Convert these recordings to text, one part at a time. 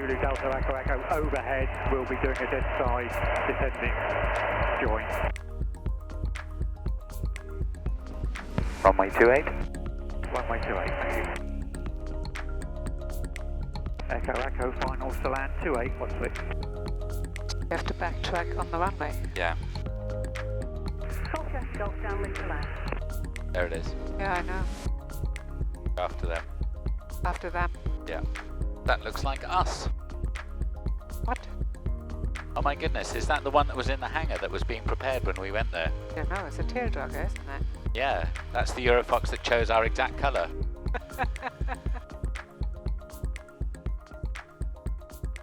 Zulu Delta Echo Echo overhead. We'll be doing a dead side descending join. Runway 28. Runway 28, thank you. Echo Echo, finals to land 28, Wadswick. You have to backtrack on the runway. Yeah, Golf Yankee Golf downwind to land. there it is. Yeah, I know. After them. After them. Yeah. That looks like us. What? Oh my goodness, is that the one that was in the hangar that was being prepared when we went there? I don't know, it's a tail dragger, isn't it? Yeah, that's the EuroFOX that chose our exact colour.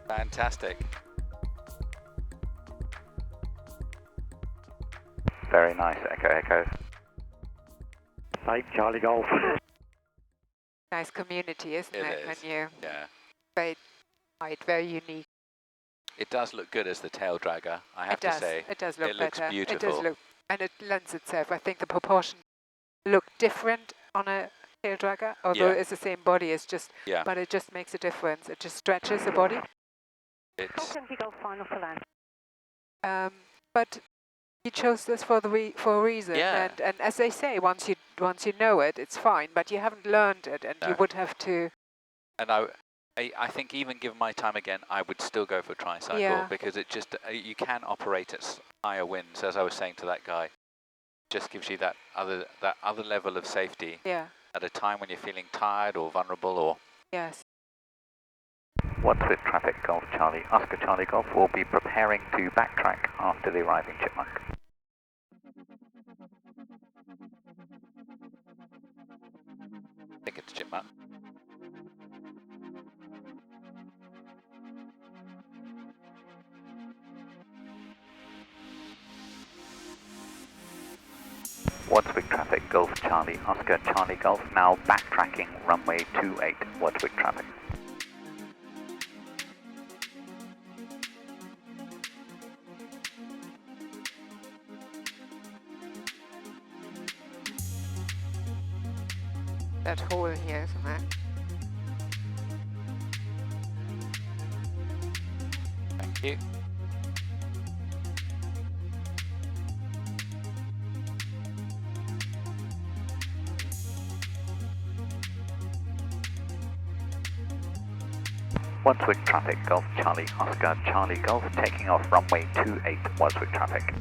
Fantastic. Very nice, Echo Echo. Same Charlie Golf. Nice community, isn't it? It is. When you Yeah. very tight, very unique. It does look good as the tail dragger, I have It does. to say. It does look It looks better. beautiful. It does look, and it lends itself. I think the proportion look different on a tail dragger, although Yeah. it's the same body. It's just, Yeah. but it just makes a difference. It just stretches the body. It's, Golf Yankee Golf final to land. But you chose this for a reason, Yeah. and as they say, once you know it, it's fine. But you haven't learned it, and No. you would have to. and I think even given my time again, I would still go for tricycle Yeah. because it just, you can operate at higher winds, as I was saying to that guy. Just gives you that other level of safety Yeah. at a time when you're feeling tired or vulnerable or... Yes. Wadswick Traffic Golf Charlie, Oscar Charlie Golf will be preparing to backtrack after the arriving chipmunk. I think it's chipmunk. Wadswick Traffic Golf Charlie, Oscar Charlie Golf, now backtracking runway 28, Wadswick Traffic. That hole here, isn't it? Thank you. Wadswick Traffic Golf Charlie, Oscar Charlie Golf, taking off runway 28, Wadswick Traffic.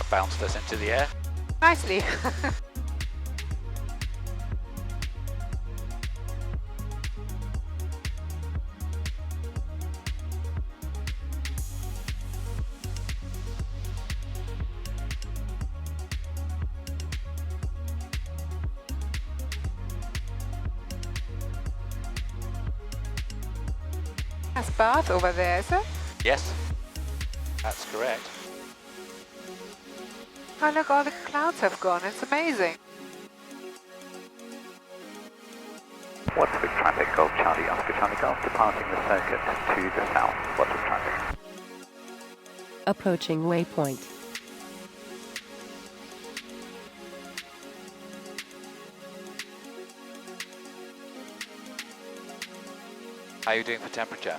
Bounced us into the air. Nicely. That's Bath over there, is it? Yes, that's correct. Oh look, all the clouds have gone. It's amazing. Wadswick Traffic Golf Charlie, Oscar Charlie Golf, departing the circuit to the south, Wadswick Traffic. Approaching waypoint. How are you doing for temperature?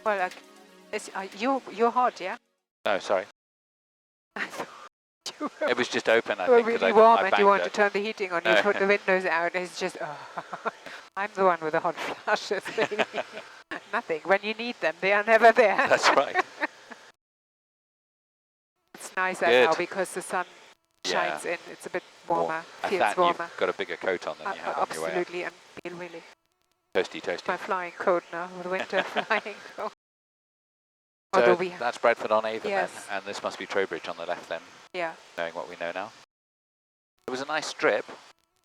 Well, like, you're hot, yeah? No, sorry. I thought you were It was just open, I were think, 'cause really I warm and you banged want to it. turn the heating on. No. You put the windows out. It's just, oh. I'm the one with the hot flashes, baby. Nothing. When you need them, they are never there. That's right. It's nice out Good. now because the sun shines in. It's a bit warmer. And Feels that warmer. you've got a bigger coat on than you had on your way up. Absolutely, and feel really Toasty, toasty. my flying coat now, the winter flying coat. Although So we have, that's Bradford on Avon Yes. then, and this must be Trowbridge on the left then, yeah, knowing what we know now. It was a nice strip.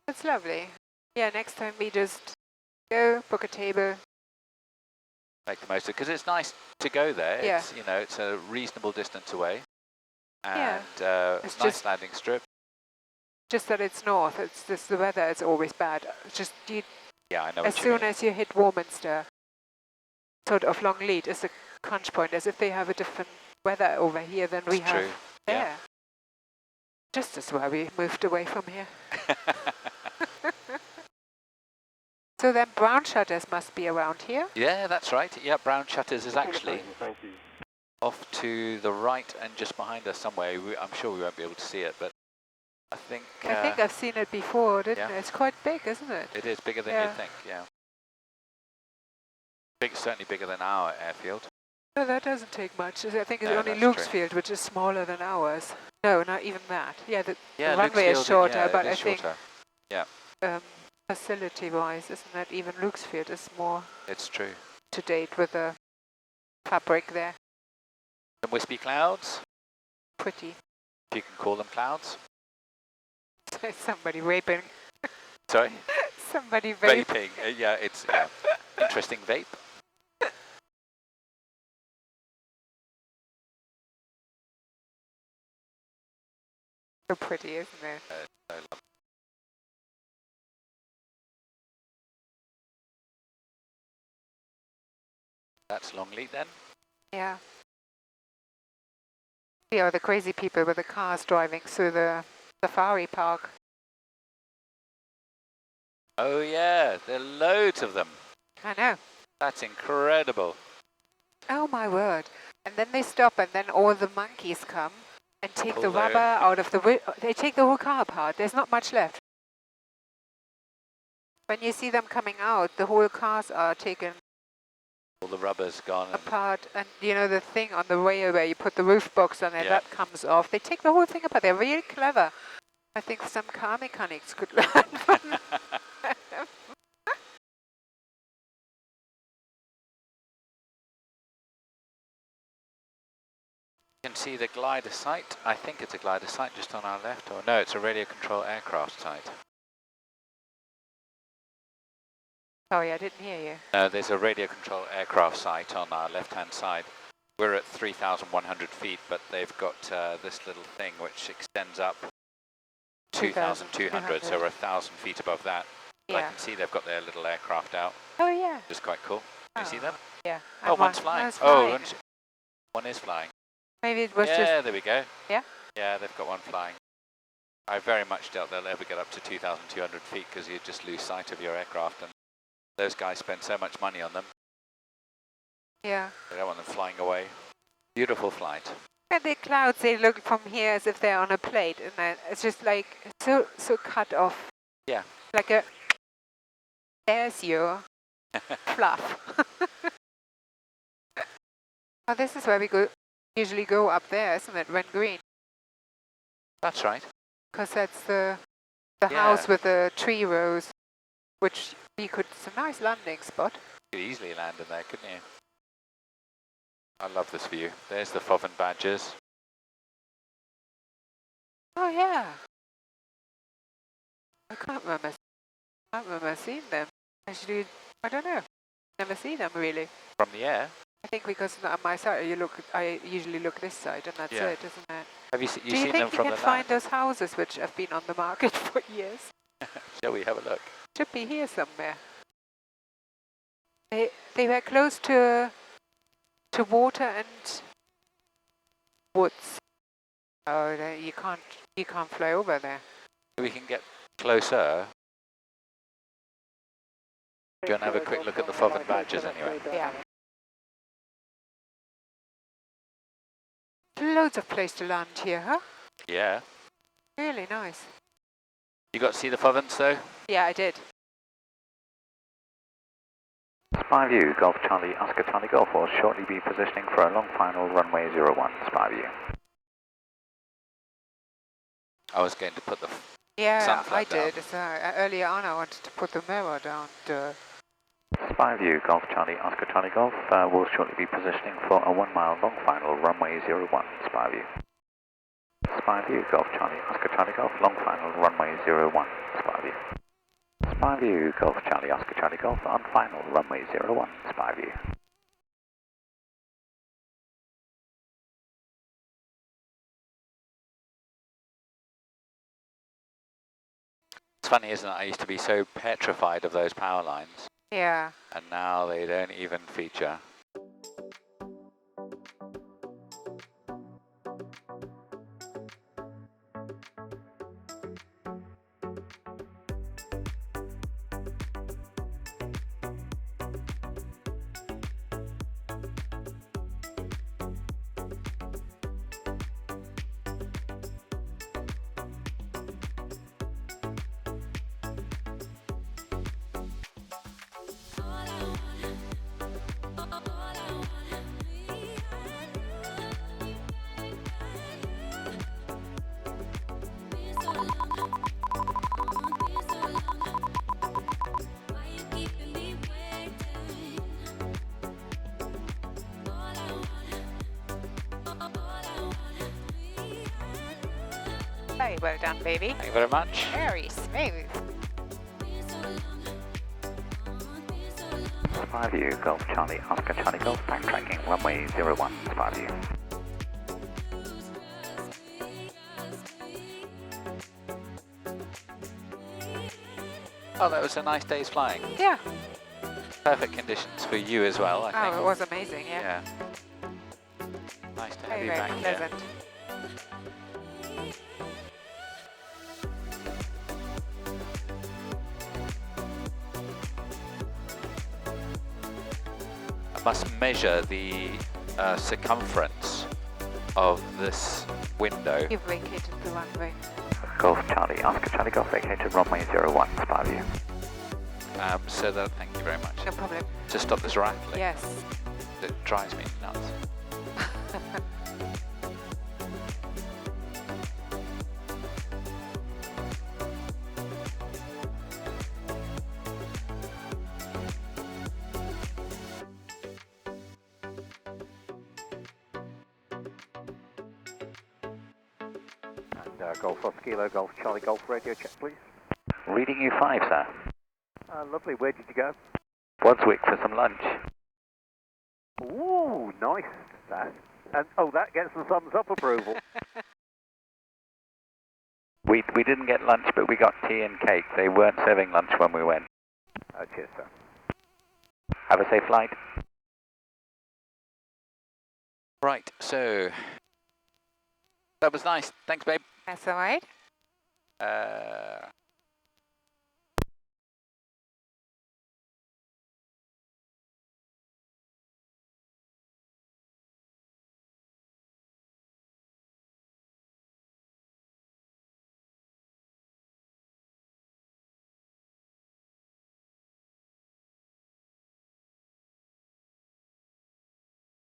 it's lovely. Yeah, next time we just go, book a table. Make the most of it, because it's nice to go there. Yeah. It's, you know, it's a reasonable distance away. Yeah. And It's nice just- landing strip. Just that it's north. It's just the weather is always bad. Just Yeah, I know as what you soon mean. as you hit Warminster, sort of Longleat is a crunch point, as if they have a different weather over here than we It's have true. there. Yeah. Just as well we moved away from here. So then brown shutters must be around here. Yeah, that's right. Yeah, brown shutters is actually off to the right and just behind us somewhere. I'm sure we won't be able to see it, but I think I've seen it before, didn't yeah. it? It's quite big, isn't it? It is bigger than Yeah. you'd think, yeah. Certainly bigger than our airfield. No, that doesn't take much. I think it's No, only that's Luke's true. field, which is smaller than ours. No, not even that. Yeah, the Yeah, runway is Luke's field, shorter, yeah, but it I is think shorter. facility-wise, isn't that even Luke's field is more It's true. to date with the fabric there. Some wispy clouds, Pretty. if you can call them clouds. Somebody vaping. Sorry? Somebody vaping. Vaping. Yeah, it's interesting vape. So pretty, isn't it? So lovely. That's Longleat then? Yeah. Yeah, the crazy people with the cars driving through the safari park. Oh yeah, there are loads of them. I know. That's incredible. Oh my word. And then they stop and then all the monkeys come and take the Pull rubber their- out of the... They take the whole car apart. There's not much left. When you see them coming out, the whole cars are taken All the rubber's gone. And apart. And you know the thing on the railway, you put the roof box on it, Yeah. that comes off. They take the whole thing apart. They're really clever. I think some car mechanics could learn from them. you can see the glider site. I think it's a glider site just on our left. Or no, it's a radio control aircraft site. Sorry, I didn't hear you. No, there's a radio control aircraft site on our left-hand side. We're at 3,100 feet, but they've got this little thing which extends up 2,200, so we're 1,000 feet above that. But I Yeah. can see they've got their little aircraft out, Oh yeah. which is quite cool. Can you see them? Yeah. Oh, And one's flying. one's Oh, flying. one is flying. Maybe it was Yeah, just... there we go. Yeah? Yeah, they've got one flying. I very much doubt they'll ever get up to 2,200 feet because you just lose sight of your aircraft, and those guys spend so much money on them. Yeah. They don't want them flying away. Beautiful flight. And the clouds, they look from here as if they're on a plate, and then it's just like so cut off. Yeah. Like a... There's your fluff. Oh, this is where we usually go up there, isn't it? When green. That's right. Because that's the Yeah. house with the tree rows, which you could... It's a nice landing spot. You could easily land in there, couldn't you? I love this view. There's the Foven Badgers. Oh yeah. I can't remember seeing them. Actually, I don't know. Never see them really. From the air. I think because on my side, I usually look this side, and that's Yeah. it, isn't it? Have you, Do you seen them think you from can the find land? those houses which have been on the market for years? Shall we have a look? Should be here somewhere. They were close to water and woods. Oh, you can't fly over there. We can get closer. Do you want to have a quick look at the Foven Badgers anyway? Yeah. Loads of place to land here, huh? Yeah. Really nice. You got to see the Fovens though? Yeah, I did. Spy view, Golf Charlie, Oscar Charlie Golf will shortly be positioning for a long final runway 01, spy view. I was going to put the... Yeah, Sun I flat down. did. So, earlier on, I wanted to put the mirror down. Spy view, Golf Charlie, Oscar Charlie Golf will shortly be positioning for a 1 mile long final runway 01, spy view. Spy view, Golf Charlie, Oscar Charlie Golf, long final runway 01, spy view. Spy view, Golf Charlie, Oscar Charlie Golf on final runway 01, spy view. It's funny, isn't it? I used to be so petrified of those power lines, Yeah. and now they don't even feature. Very well done, baby. Thank you very much. Very smooth. 5U, Golf Charlie, Oscar Charlie Golf, backtracking, runway 01, 5U. Oh, that was a nice day's flying. Yeah. Perfect conditions for you as well, I think. Oh, it was amazing, yeah. Yeah. Nice to have Very, you very back pleasant. here. I must measure the circumference of this window. You've vacated the runway. Golf Charlie, Oscar Charlie Golf, vacated runway 01, 5U. So that, thank you very much. No problem. To stop this rattling. Yes. It drives me nuts. And Golf Oscar Kilo, Golf Charlie Golf radio check, please. Reading you 5, sir. Lovely, where did you go? Wadswick for some lunch. Ooh, nice. That. And, oh, that gets the thumbs up approval. We didn't get lunch, but we got tea and cake. They weren't serving lunch when we went. Cheers, sir. Have a safe flight. Right, so that was nice. Thanks, babe. That's all right.